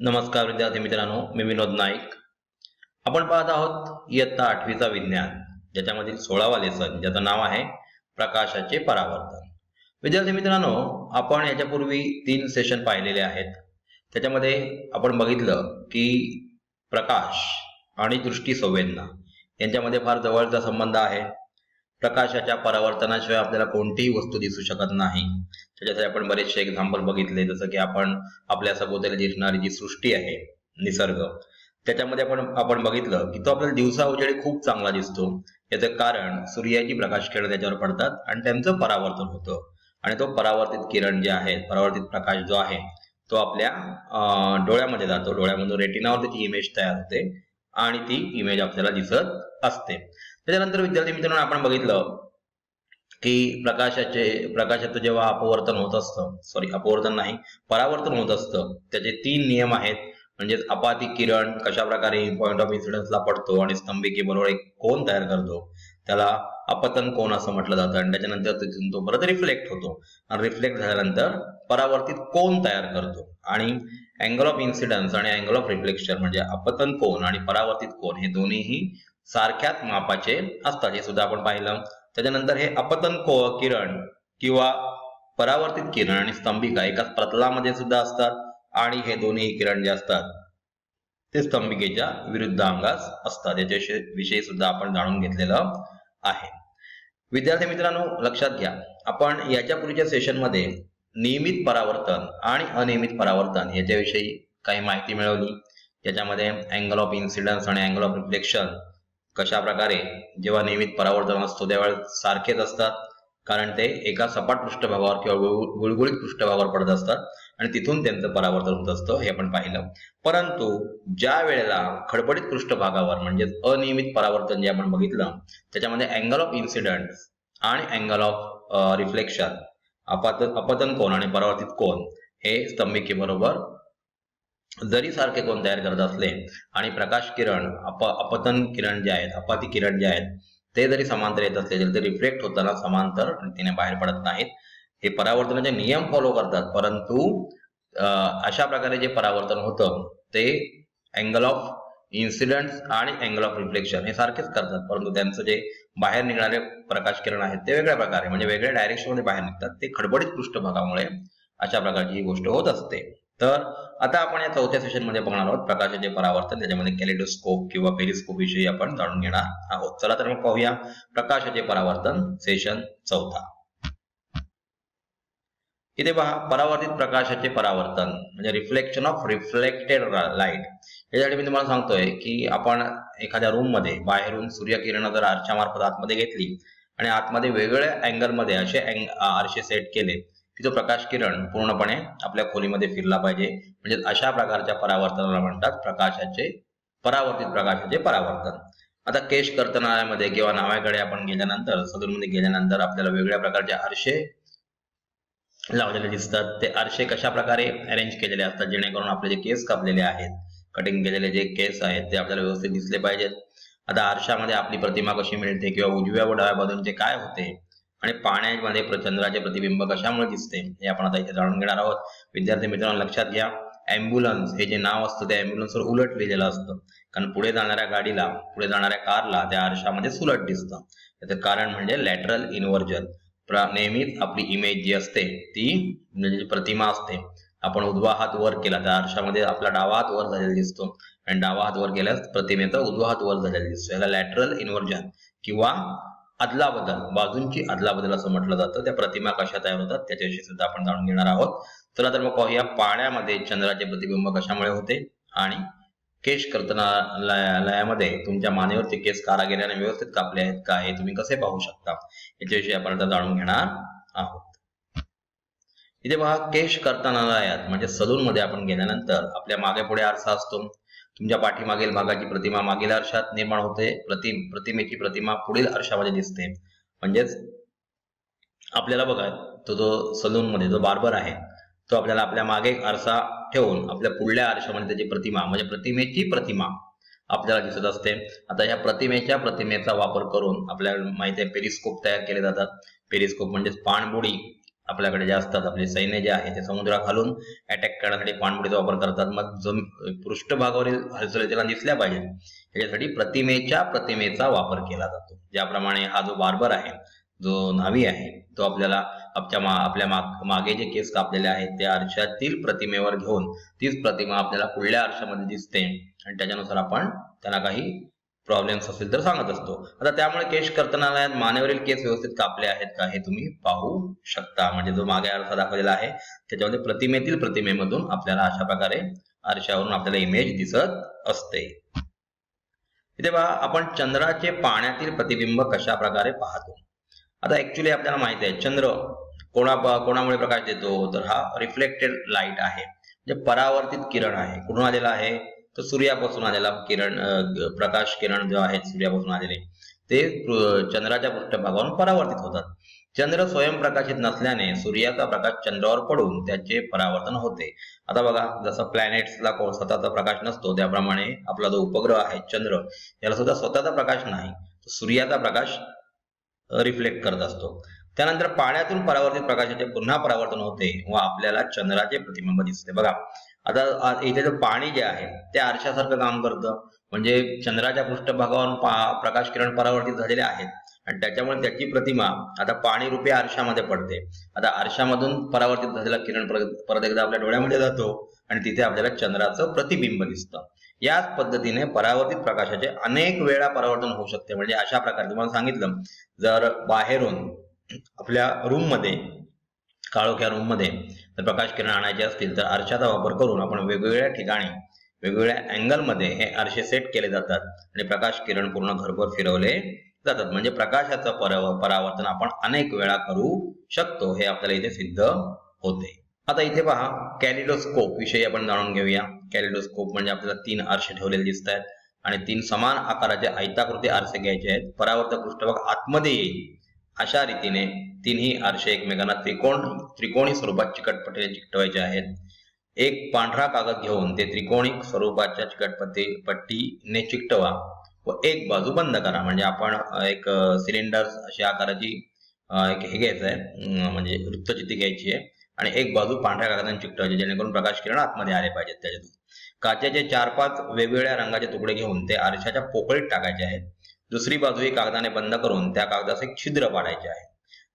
नमस्कार विद्यार्थी मित्रांनो, मी विनोद नाईक. आपण पाहत आहोत इयत्ता 8वीचा विज्ञान, ज्याच्यामधील 16वा लेसन, ज्याचं नाव आहे प्रकाशाचे परावर्तन. विद्यार्थी मित्रांनो, आपण याच्यापूर्वी 3 सेशन पाहिलेले आहेत. त्याच्यामध्ये आपण बघितलं की प्रकाश आणि दृष्टी संवेदना यांच्यामध्ये फार जवळचा संबंध आहे. प्रकाशाच्या परावर्तनाशिवाय आपल्याला कोणतीही वस्तू दिसू शकत नाही. त्याच्यासाठी आपण बरेचसे एक्झाम्पल बघितले, जसं की आपण आपल्या सभोवताली दिसणारी जी सृष्टी आहे, निसर्ग, त्याच्यामध्ये आपण बघितलं की तो आपल्याला दिवसा उजेडी खूप चांगला दिसतो. याचं कारण सूर्याची प्रकाश किरण त्याच्यावर पडतात आणि त्यांचं परावर्तन होतं. आणि तो परावर्तित किरण जे आहे, परावर्तित प्रकाश जो आहे, तो आपल्या डोळ्यामध्ये जातो. डोळ्यामधून रेटिनावर त्याची इमेज तयार होते आणि ती इमेज आपल्याला दिसत असते. त्याच्यानंतर विद्यार्थी मित्रांनो, आपण बघितलं की प्रकाशाचं जेव्हा परावर्तन होत असतं, त्याचे 3 नियम आहेत. म्हणजेच अपाती किरण कशा प्रकारे पॉइंट ऑफ इन्सिडन्सला पडतो आणि स्तंभिकेबरोबर एक कोन तयार करतो, त्याला अपतन कोन असं म्हटलं जातं. आणि त्याच्यानंतर तिथून तो परत रिफ्लेक्ट होतो आणि रिफ्लेक्ट झाल्यानंतर परावर्तित कोन तयार करतो. आणि अँगल ऑफ इन्सिडन्स आणि अँगल ऑफ रिफ्लेक्शन म्हणजे अपतन कोन आणि परावर्तित कोन हे दोन्हीही सारख्याच मापाचे असतात, हे सुद्धा आपण पाहिलं. त्याच्यानंतर हे अपतन किरण किंवा परावर्तित किरण आणि स्तंभिका एकाच प्रतलामध्ये सुद्धा असतात. आणि हे दोन्ही किरण जे असतात ते स्तंभिकेच्या विरुद्धांगास असतात. याच्याविषयी सुद्धा आपण जाणून घेतलेलं आहे. विद्यार्थी मित्रांनो, लक्षात घ्या, आपण याच्या पूर्वीच्या सेशनमध्ये नियमित परावर्तन आणि अनियमित परावर्तन याच्याविषयी काही माहिती मिळवली. त्याच्यामध्ये अँगल ऑफ इन्सिडन्स आणि अँगल ऑफ रिफ्लेक्शन कशा प्रकारे जेव्हा नियमित परावर्तन असतो त्यावेळेस सारखेच असतात, कारण ते एका सपाट पृष्ठभागावर किंवा गुळगुळीत पृष्ठभागावर पडत असतात आणि तिथून त्यांचं परावर्तन होत असतं, हे आपण पाहिलं. परंतु ज्या वेळेला खडबडीत पृष्ठभागावर म्हणजेच अनियमित परावर्तन जे आपण बघितलं, त्याच्यामध्ये अँगल ऑफ इन्सिडन्स आणि अँगल ऑफ रिफ्लेक्शन, अपतन कोन आणि परावर्तित कोन हे स्तंभिकेबरोबर जरी सारखे कोन तयार करत असले आणि प्रकाश किरण अपतन किरण जे आहेत, अपाती किरण जे आहेत, ते जरी समांतर येत असले तरी रिफ्लेक्ट होताना समांतर रीतीने बाहेर पडत नाहीत. हे परावर्तनाचे नियम फॉलो करतात, परंतु अशा प्रकारे जे परावर्तन होतं ते अँगल ऑफ इन्सिडन्स आणि अँगल ऑफ रिफ्लेक्शन हे सारखेच करतात, परंतु त्यांचं जे बाहेर निघणारे प्रकाश किरण आहेत ते वेगळ्या प्रकारे म्हणजे वेगळ्या डायरेक्शन मध्ये बाहेर निघतात. ते खडबडीत पृष्ठभागामुळे अशा प्रकारची ही गोष्ट होत असते. तर आता आपण या 4थ्या सेशन मध्ये बघणार आहोत प्रकाशाचे परावर्तन. त्याच्यामध्ये कॅलिडोस्कोप किंवा पेरिस्कोप विषयी आपण जाणून घेणार आहोत. चला तर मग पाहूया प्रकाशाचे परावर्तन, सेशन 4. इथे पहा, परावर्तित प्रकाशाचे परावर्तन म्हणजे रिफ्लेक्शन ऑफ रिफ्लेक्टेड लाईट. यासाठी मी तुम्हाला सांगतोय की आपण एखाद्या रूम मध्ये बाहेरून सूर्यकिरण जर आरशामार्फत आतमध्ये घेतली आणि आतमध्ये वेगवेगळ्या अँगल मध्ये असे आरशे सेट केले की जो प्रकाश किरण पूर्णपणे आपल्या खोलीमध्ये फिरला पाहिजे. म्हणजे अशा प्रकारच्या परावर्तनाला म्हणतात परावर्तित प्रकाशाचे परावर्तन. आता केश कर्तनालयामध्ये किंवा नाव्याकडे आपण गेल्यानंतर, सलूनमध्ये गेल्यानंतर आपल्याला वेगवेगळ्या प्रकारचे आरशे लावलेले दिसतात. ते आरशे कशा प्रकारे अरेंज केलेले असतात जेणेकरून आपले जे केस कापलेले आहेत, कटिंग केलेले जे केस आहेत, ते आपल्याला व्यवस्थित दिसले पाहिजेत. आता आरशामध्ये आपली प्रतिमा कशी मिळते किंवा उजव्या व डाव्या बाजूंचे काय होते आणि पाण्यामध्ये चंद्राचे प्रतिबिंब कशामुळे दिसते हे आपण आता इथे जाणून घेणार आहोत. विद्यार्थी मित्रांनो, लक्षात घ्या, अँब्युलन्स हे जे नाव असतं ते अँब्युलन्सवर उलट लिहिलेलं असतं, कारण पुढे जाणाऱ्या कारला त्या आरशामध्ये उलट दिसतं. याचं कारण म्हणजे लॅटरल इन्व्हर्जन. नेहमीच आपली इमेज जी असते ती म्हणजे प्रतिमा असते, आपण उजवा हात वर केला तर आरशामध्ये आपला डावा हात वर झालेला दिसतो आणि डावा हात वर केल्यास प्रतिमेचा उजवा हात वर झालेला दिसतो. याला लॅटरल इन्व्हर्जन किंवा बाजूंची अदलाबदल असं म्हटलं जातं. त्या प्रतिमा कशा तयार होतात त्याच्याविषयी सुद्धा आपण जाणून घेणार आहोत. चला तर मग पाहूया पाण्यामध्ये चंद्राचे प्रतिबिंब कशामुळे होते आणि केश कर्तनालयामध्ये तुमच्या मानेवरचे केस कारागिराने व्यवस्थित कापले आहेत का हे तुम्ही कसे पाहू शकता याच्याविषयी आपण आता जाणून घेणार आहोत. इथे पहा, केश कर्तनालयात म्हणजे सलून मध्ये आपण गेल्यानंतर आपल्या मागे पुढे आरसा असतो. तुमच्या पाठीमागील भागाची प्रतिमा मागील आरशात निर्माण होते, प्रतिमेची प्रतिमा पुढील आरशामध्ये दिसते. म्हणजेच आपल्याला बघा, तो जो सलून मध्ये जो बार्बर आहे तो आपल्याला आपल्या मागे आरसा ठेवून आपल्या पुढल्या आरशामध्ये त्याची प्रतिमा म्हणजे प्रतिमेची प्रतिमा आपल्याला दिसत असते. आता ह्या प्रतिमेचा वापर करून आपल्याला माहिती आहे पेरिस्कोप तयार केले जातात. पेरिस्कोप म्हणजे पाणबुडी आपल्याकडे जे असतात, आपले सैन्य जे आहे ते समुद्राखालून अटॅक करण्यासाठी पाणबुडीचा वापर करतात. मग पृष्ठभागावरील हालचाली त्याला दिसल्या पाहिजेत याच्यासाठी प्रतिमेचा वापर केला जातो. ज्याप्रमाणे हा जो बार्बर आहे, जो न्हावी आहे, तो आपल्याला आपल्या मागे जे केस कापलेले आहेत त्या आरशातील प्रतिमेवर घेऊन तीच प्रतिमा आपल्याला पुढल्या आरशामध्ये दिसते आणि त्याच्यानुसार आपण त्यांना काही प्रॉब्लेम्स असतील तर सांगत असतो. आता त्यामुळे केश कर्तनालयात मानेवरील केस व्यवस्थित कापले आहेत का हे तुम्ही पाहू शकता. म्हणजे जो मागे आरसा दाखवलेला आहे त्याच्यामध्ये प्रतिमेमधून आपल्याला अशा प्रकारे आरशावरून आपल्याला इमेज दिसत असते. इथे पहा, आपण चंद्राचे पाण्यातील प्रतिबिंब कशा प्रकारे पाहतो. आता ऍक्च्युली आपल्याला माहिती आहे चंद्र कोणामुळे प्रकाश देतो, तर हा रिफ्लेक्टेड लाईट आहे, म्हणजे परावर्तित किरण आहे. कुठून आलेला आहे, तर सूर्यापासून आलेला प्रकाश किरण जो आहेत सूर्यापासून आलेले ते चंद्राच्या पृष्ठभागावरून परावर्तित होतात. चंद्र स्वयंप्रकाशित नसल्याने सूर्याचा प्रकाश चंद्रावर पडून त्याचे परावर्तन होते. आता बघा, जसं प्लॅनेट्सला स्वतःचा प्रकाश नसतो त्याप्रमाणे आपला जो उपग्रह आहे चंद्र, याला सुद्धा स्वतःचा प्रकाश नाही, सूर्याचा प्रकाश रिफ्लेक्ट करत असतो. त्यानंतर पाण्यातून परावर्तित प्रकाशाचे पुन्हा परावर्तन होते व आपल्याला चंद्राचे प्रतिबिंब दिसते. बघा, आता इथे जे पाणी जे आहे ते आरशासारखं काम करतं, म्हणजे चंद्राच्या पृष्ठभागावरून प्रकाश किरण परावर्तित झालेले आहेत आणि त्याच्यामुळे त्याची प्रतिमा आता पाणी रूपी आरशामध्ये पडते. आता आरशामधून परावर्तित झालेला किरण परत एकदा आपल्या डोळ्यामध्ये जातो आणि तिथे आपल्याला चंद्राचं प्रतिबिंब दिसतं. याच पद्धतीने परावर्तित प्रकाशाचे अनेक वेळा परावर्तन होऊ शकते. म्हणजे अशा प्रकारे तुम्हाला सांगितलं, जर बाहेरून आपल्या रूम मध्ये, काळोख्या रूम मध्ये जर प्रकाश किरण आणायचे असतील तर आरशाचा वापर करून आपण वेगवेगळ्या ठिकाणी वेगवेगळ्या अँगल मध्ये हे आरशे सेट केले जातात आणि प्रकाश किरण पूर्ण घरभर फिरवले जातात. म्हणजे प्रकाशाचं परावर्तन आपण अनेक वेळा करू शकतो, हे आपल्याला इथे सिद्ध होते. आता इथे पहा, कॅलिडोस्कोप विषयी आपण जाणून घेऊया. कॅलिडोस्कोप म्हणजे आपल्याला 3 आरशे ठेवलेले दिसत आहेत आणि 3 समान आकाराचे आयताकृती आरसे घ्यायचे आहेत. परावर्तक पृष्ठभाग आतमध्ये येईल अशा रीतीने 3ही आरशे एकमेकांना त्रिकोणी स्वरूपात चिकटपट्टीने चिकटवायचे आहेत. एक पांढरा कागद घेऊन ते त्रिकोणी स्वरूपाच्या चिकटपट्टीने चिकटवा व एक बाजू बंद करा. म्हणजे आपण एक सिलेंडर अशा आकाराची एक हे घ्यायचं आहे, म्हणजे वृत्तचित्ती घ्यायची आहे आणि एक बाजू पांढऱ्या कागदाने चिकटवायची, जेणेकरून प्रकाश किरण आतमध्ये आले पाहिजेत. त्याच्यातून काचेचे 4-5 वेगवेगळ्या रंगाचे तुकडे घेऊन ते आरशाच्या पोकळीत टाकायचे आहेत. दुसरी बाजूही कागदाने बंद करून त्या कागदाचे एक छिद्र पाडायचे आहे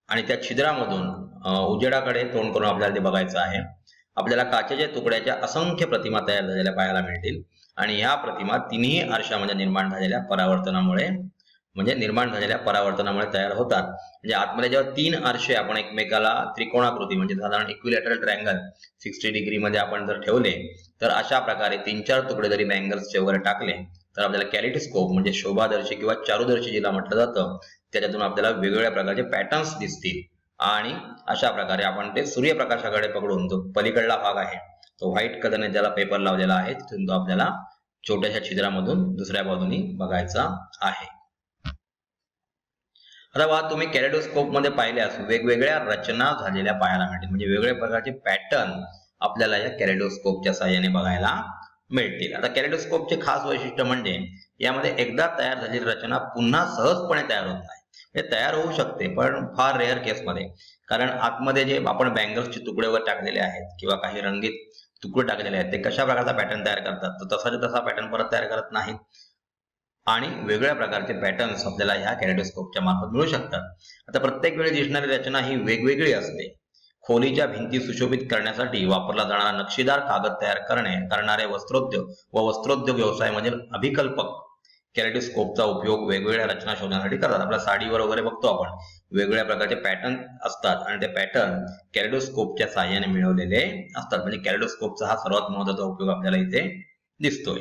आणि त्या छिद्रामधून उजेडाकडे तोंड करून आपल्याला ते बघायचं आहे. आपल्याला काचेच्या तुकड्याच्या असंख्य प्रतिमा तयार झालेल्या पाहायला मिळतील आणि ह्या प्रतिमा 3ही आरशामध्ये निर्माण झालेल्या परावर्तनामुळे तयार होतात. म्हणजे आतमध्ये जेव्हा 3 आरशे आपण एकमेकाला त्रिकोणाकृती म्हणजे साधारण इक्विलॅटरल ट्रायंगल 60 डिग्री मध्ये आपण जर ठेवले तर अशा प्रकारे 3-4 तुकडे जरी बँगल्सचे वगैरे टाकले तर आपल्याला कॅलिडोस्कोप म्हणजे शोभादर्शी किंवा चारुदर्शी जिला म्हटलं जातं त्याच्यातून आपल्याला वेगवेगळ्या प्रकारचे पॅटर्न्स दिसतील. आणि अशा प्रकारे आपण ते सूर्यप्रकाशाकडे पकडून जो पलीकडला भाग आहे तो व्हाईट कलरने ज्याला पेपर लावलेला आहे तिथून तो आपल्याला छोट्याशा छिद्रामधून दुसऱ्या बाजूनी बघायचा आहे. आता तुम्ही कॅलिडोस्कोप मध्ये पाहिल्यास वेगवेगळ्या रचना झालेल्या पाहायला मिळतील. म्हणजे वेगवेगळ्या प्रकारचे पॅटर्न आपल्याला या कॅलिडोस्कोपच्या साहाय्याने बघायला मिळतील. आता कॅलिडोस्कोपचे खास वैशिष्ट्य म्हणजे यामध्ये एकदा तयार झालेली रचना पुन्हा सहजपणे तयार होत नाही. हे तयार होऊ शकते पण फार रेअर केसमध्ये, कारण आतमध्ये जे आपण बँगल्सचे तुकडे वर टाकलेले आहेत किंवा काही रंगीत तुकडे टाकलेले आहेत ते कशा प्रकारचा पॅटर्न तयार करतात तर तसा पॅटर्न परत तयार करत नाहीत आणि वेगवेगळ्या प्रकारचे पॅटर्न्स आपल्याला ह्या कॅलिडोस्कोपच्या मार्फत मिळू शकतात. आता प्रत्येक वेळी दिसणारी रचना ही वेगवेगळी असते. खोलीच्या भिंती सुशोभित करण्यासाठी वापरला जाणारा नक्षीदार कागद तयार करणारे वस्त्रोद्योग व वस्त्रोद्योग व्यवसायामधील अभिकल्पक कॅलिडोस्कोपचा उपयोग वेगवेगळ्या रचना शोधण्यासाठी करतात. आपल्या साडीवर वगैरे बघतो आपण वेगवेगळ्या प्रकारचे पॅटर्न असतात आणि ते पॅटर्न कॅलिडोस्कोपच्या साहाय्याने मिळवलेले असतात. म्हणजे कॅलिडोस्कोपचा हा सर्वात महत्त्वाचा उपयोग आपल्याला इथे दिसतोय.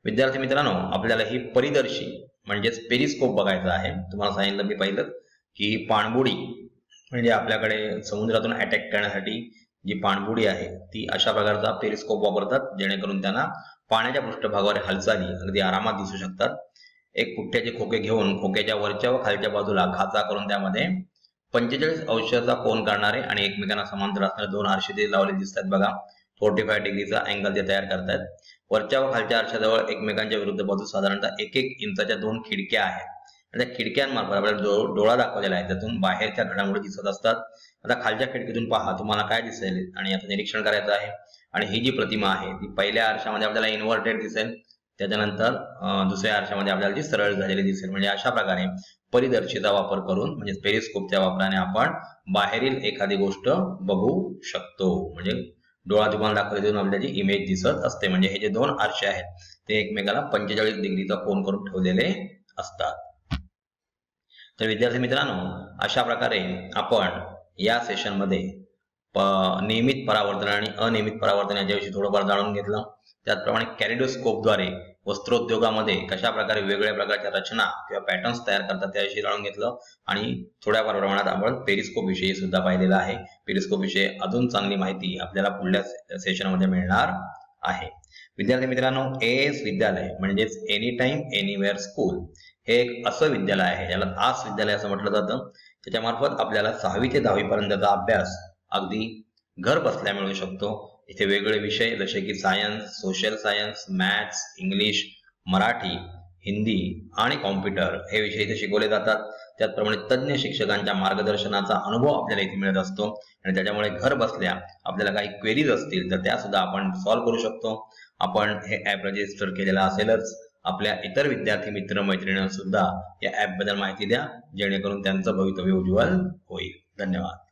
विद्यार्थी मित्रांनो, आपल्याला ही परिदर्शी म्हणजेच पेरिस्कोप बघायचा आहे. तुम्हाला सांगितलं मी पहिलं की पाणबुडी म्हणजे आपल्याकडे समुद्रातून अटॅक करण्यासाठी जी पाणबुडी आहे ती अशा प्रकारचा पेरिस्कोप वापरतात, जेणेकरून त्यांना पाण्याच्या पृष्ठभागावर हालचाली अगदी आरामात दिसू शकतात. एक पुठ्ठ्याचे खोके घेऊन खोक्याच्या वरच्या व खालच्या बाजूला खाचा करून त्यामध्ये 45 अंशाचा कोन करणारे आणि एकमेकांना समांतर असणारे 2 आरशे लावले दिसतात. बघा, 45 डिग्रीचा अँगल ते तयार करतात. वरच्या व खालच्या आरशाजवळ एकमेकांच्या विरुद्ध बाजू साधारणतः 1-1 इंचाच्या 2 खिडक्या आहेत त्या खिडक्यांमार्फत आपल्याला डोळा दाखवलेला आहे, त्यातून बाहेरच्या घडामोडी दिसत असतात. आता खालच्या खिडकीतून पहा, तुम्हाला काय दिसेल आणि आता निरीक्षण करायचं आहे. आणि ही जी प्रतिमा आहे ती पहिल्या आरशामध्ये आपल्याला इन्व्हर्टेड दिसेल, त्याच्यानंतर दुसऱ्या आरशामध्ये आपल्याला ती सरळ झालेली दिसेल. म्हणजे अशा प्रकारे परिदर्शीचा वापर करून म्हणजे पेरिस्कोपच्या वापराने आपण बाहेरील एखादी गोष्ट बघू शकतो. म्हणजे डोळा तुम्हाला दाखवले आपल्याला जी इमेज दिसत असते. म्हणजे हे जे दोन आरसे आहेत ते एकमेकाला 45 डिग्रीचा कोन करून ठेवलेले असतात. तर विद्यार्थी मित्रांनो, अशा प्रकारे आपण या सेशनमध्ये नियमित परावर्तन आणि अनियमित परावर्तन याच्याविषयी थोडंफार जाणून घेतलं. त्याचप्रमाणे कॅलिडोस्कोपद्वारे वस्त्रोद्योगामध्ये कशा प्रकारे वेगवेगळ्या प्रकारच्या रचना किंवा पॅटर्न्स तयार करतात त्याविषयी जाणून घेतलं. आणि थोड्याफार प्रमाणात आपण पेरिस्कोप विषयी सुद्धा पाहिलेलं आहे. पेरिस्कोप विषयी अजून चांगली माहिती आपल्याला पुढल्या सेशनमध्ये मिळणार आहे. विद्यार्थी मित्रांनो, AS विद्यालय म्हणजेच एनी टाइम एनीवेअर स्कूल हे एक असं विद्यालय आहे ज्याला आस विद्यालय असं म्हटलं जातं. त्याच्यामार्फत आपल्याला 6वी ते 10वी पर्यंतचा अभ्यास अगदी घर बसल्या मिळू शकतो. इथे वेगवेगळे विषय जसे की science, social science, maths, English, Marathi, Hindi आणि कॉम्प्युटर हे विषय इथे शिकवले जातात. त्याचप्रमाणे तज्ज्ञ शिक्षकांच्या मार्गदर्शनाचा अनुभव आपल्याला इथे मिळत असतो आणि त्याच्यामुळे घर बसल्या आपल्याला काही क्वेरीज असतील तर त्या सुद्धा आपण सॉल्व्ह करू शकतो. आपण हे ऍप रजिस्टर केलेलं असेलच. आपल्या इतर विद्यार्थी मित्र मैत्रिणींना सुद्धा या ऍप बद्दल माहिती द्या, जेणेकरून त्यांचं भवितव्य उज्ज्वल होईल. धन्यवाद.